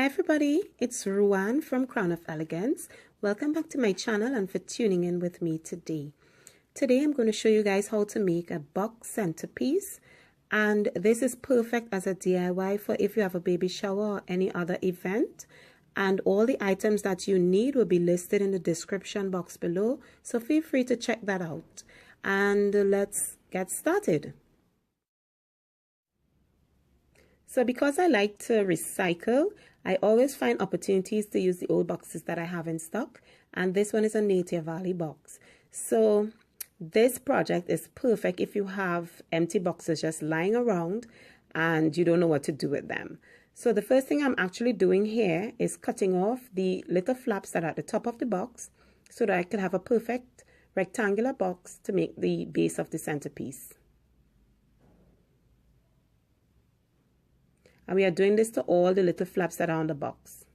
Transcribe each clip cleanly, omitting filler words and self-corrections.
Hi everybody, it's Ruan from Crown of Elegance. Welcome back to my channel and for tuning in with me today. Today I'm going to show you guys how to make a box centerpiece, and this is perfect as a DIY for if you have a baby shower or any other event. And all the items that you need will be listed in the description box below, so feel free to check that out. And let's get started. So because I like to recycle, I always find opportunities to use the old boxes that I have in stock, and this one is a Native Valley box. So this project is perfect if you have empty boxes just lying around and you don't know what to do with them. So the first thing I'm actually doing here is cutting off the little flaps that are at the top of the box so that I could have a perfect rectangular box to make the base of the centerpiece. And we are doing this to all the little flaps that are on the box.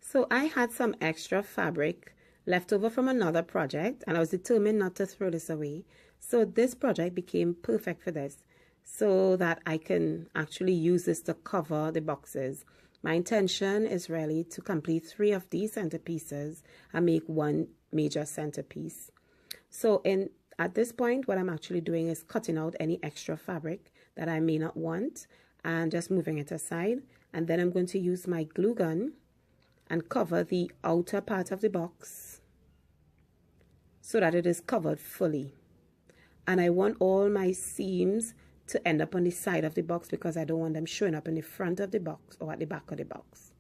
So I had some extra fabric left over from another project, and I was determined not to throw this away. So this project became perfect for this, so that I can actually use this to cover the boxes. My intention is really to complete 3 of these centerpieces and make one major centerpiece. So at this point, what I'm actually doing is cutting out any extra fabric that I may not want and just moving it aside. And then I'm going to use my glue gun and cover the outer part of the box so that it is covered fully. And I want all my seams to end up on the side of the box because I don't want them showing up in the front of the box or at the back of the box.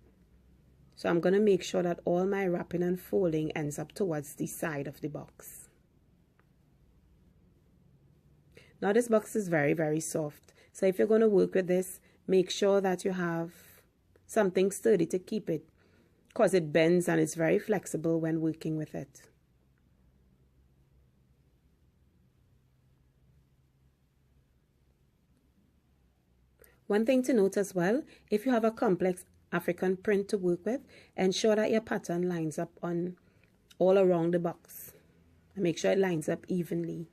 So I'm going to make sure that all my wrapping and folding ends up towards the side of the box. Now this box is very, very soft. So if you're going to work with this, make sure that you have something sturdy to keep it, because it bends and it's very flexible when working with it. One thing to note as well, if you have a complex African print to work with, ensure that your pattern lines up on all around the box. And make sure it lines up evenly.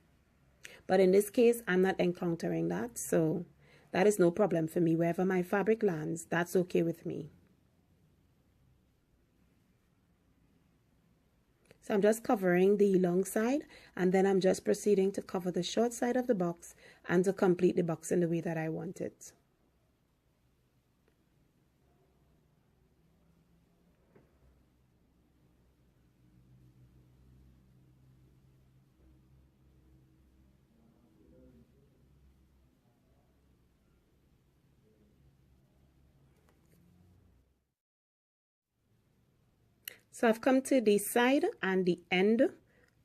But in this case, I'm not encountering that, so that is no problem for me. Wherever my fabric lands, that's okay with me. So I'm just covering the long side, and then I'm just proceeding to cover the short side of the box and to complete the box in the way that I want it. So I've come to the side and the end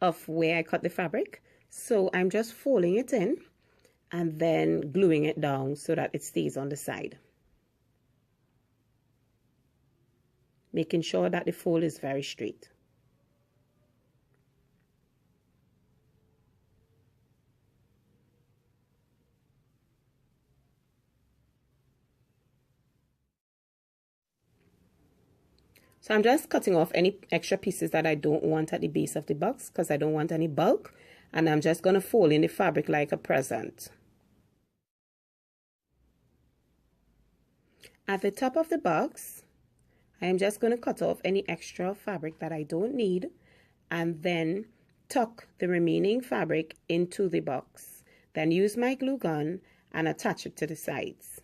of where I cut the fabric. So I'm just folding it in and then gluing it down so that it stays on the side. Making sure that the fold is very straight. So I'm just cutting off any extra pieces that I don't want at the base of the box because I don't want any bulk, and I'm just going to fold in the fabric like a present. At the top of the box, I am just going to cut off any extra fabric that I don't need and then tuck the remaining fabric into the box. Then use my glue gun and attach it to the sides.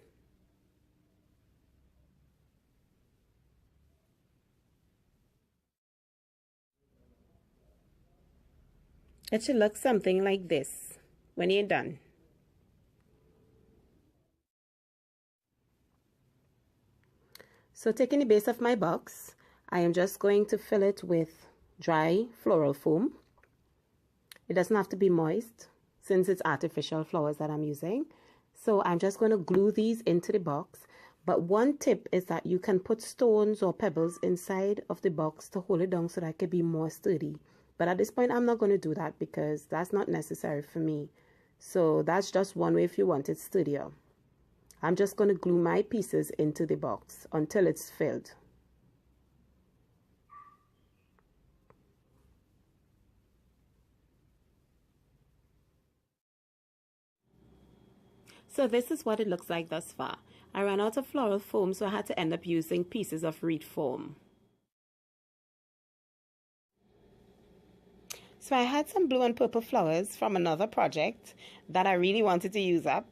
It should look something like this when you're done. So taking the base of my box, I am just going to fill it with dry floral foam. It doesn't have to be moist since it's artificial flowers that I'm using. So I'm just going to glue these into the box. But one tip is that you can put stones or pebbles inside of the box to hold it down so that it can be more sturdy. But at this point, I'm not going to do that because that's not necessary for me. So that's just one way if you want it sturdier. I'm just going to glue my pieces into the box until it's filled. So this is what it looks like thus far. I ran out of floral foam, so I had to end up using pieces of reed foam. So I had some blue and purple flowers from another project that I really wanted to use up.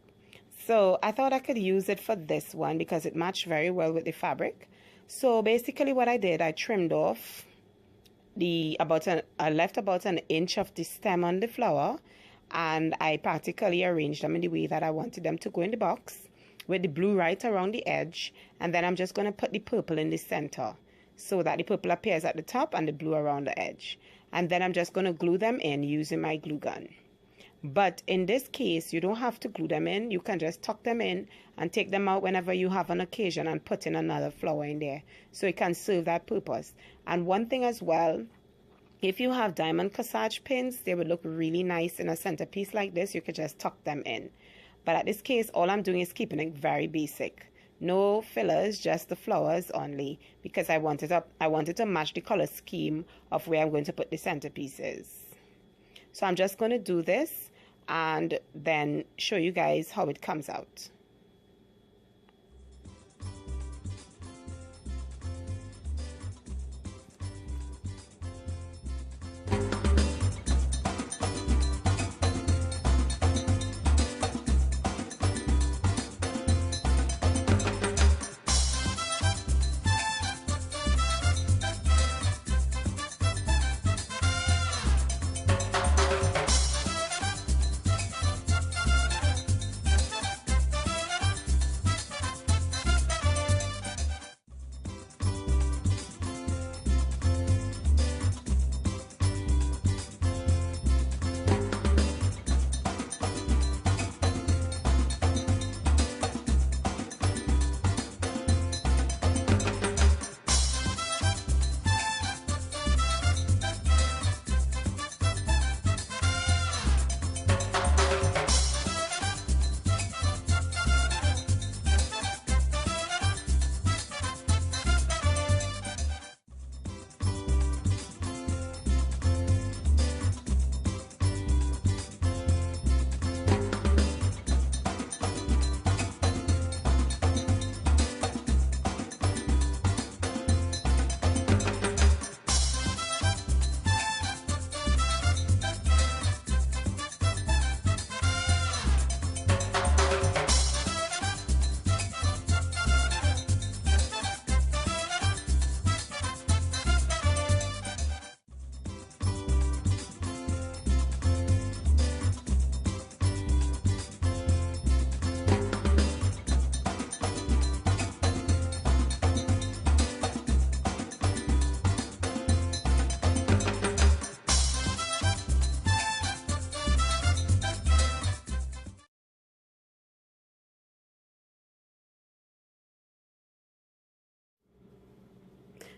So I thought I could use it for this one because it matched very well with the fabric. So basically what I did, I trimmed off I left about an inch of the stem on the flower, and I practically arranged them in the way that I wanted them to go in the box, with the blue right around the edge, and then I'm just going to put the purple in the center so that the purple appears at the top and the blue around the edge. And then I'm just going to glue them in using my glue gun. But in this case, you don't have to glue them in. You can just tuck them in and take them out whenever you have an occasion and put in another flower in there. So it can serve that purpose. And one thing as well, if you have diamond corsage pins, they would look really nice in a centerpiece like this. You could just tuck them in. But at this case, all I'm doing is keeping it very basic. No fillers, just the flowers only, because I wanted to match the color scheme of where I'm going to put the centerpieces. So I'm just going to do this and then show you guys how it comes out.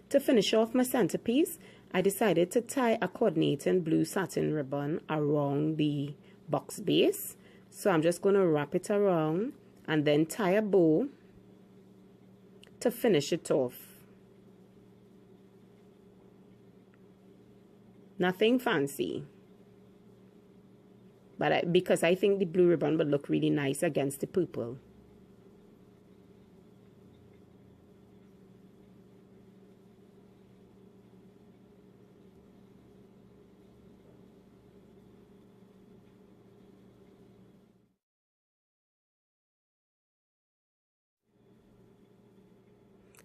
To finish off my centerpiece, I decided to tie a coordinating blue satin ribbon around the box base. So I'm just going to wrap it around and then tie a bow to finish it off. Nothing fancy, but because I think the blue ribbon would look really nice against the purple.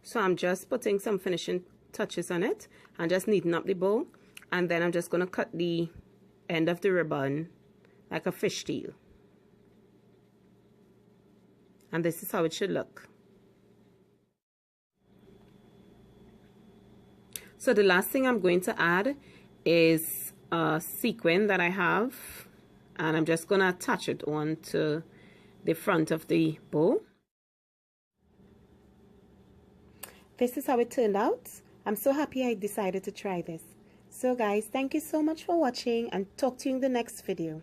So I'm just putting some finishing touches on it and just neaten up the bow, and then I'm just going to cut the end of the ribbon like a fishtail. And this is how it should look. So the last thing I'm going to add is a sequin that I have, and I'm just going to attach it onto the front of the bow. This is how it turned out. I'm so happy I decided to try this. So guys, thank you so much for watching, and talk to you in the next video.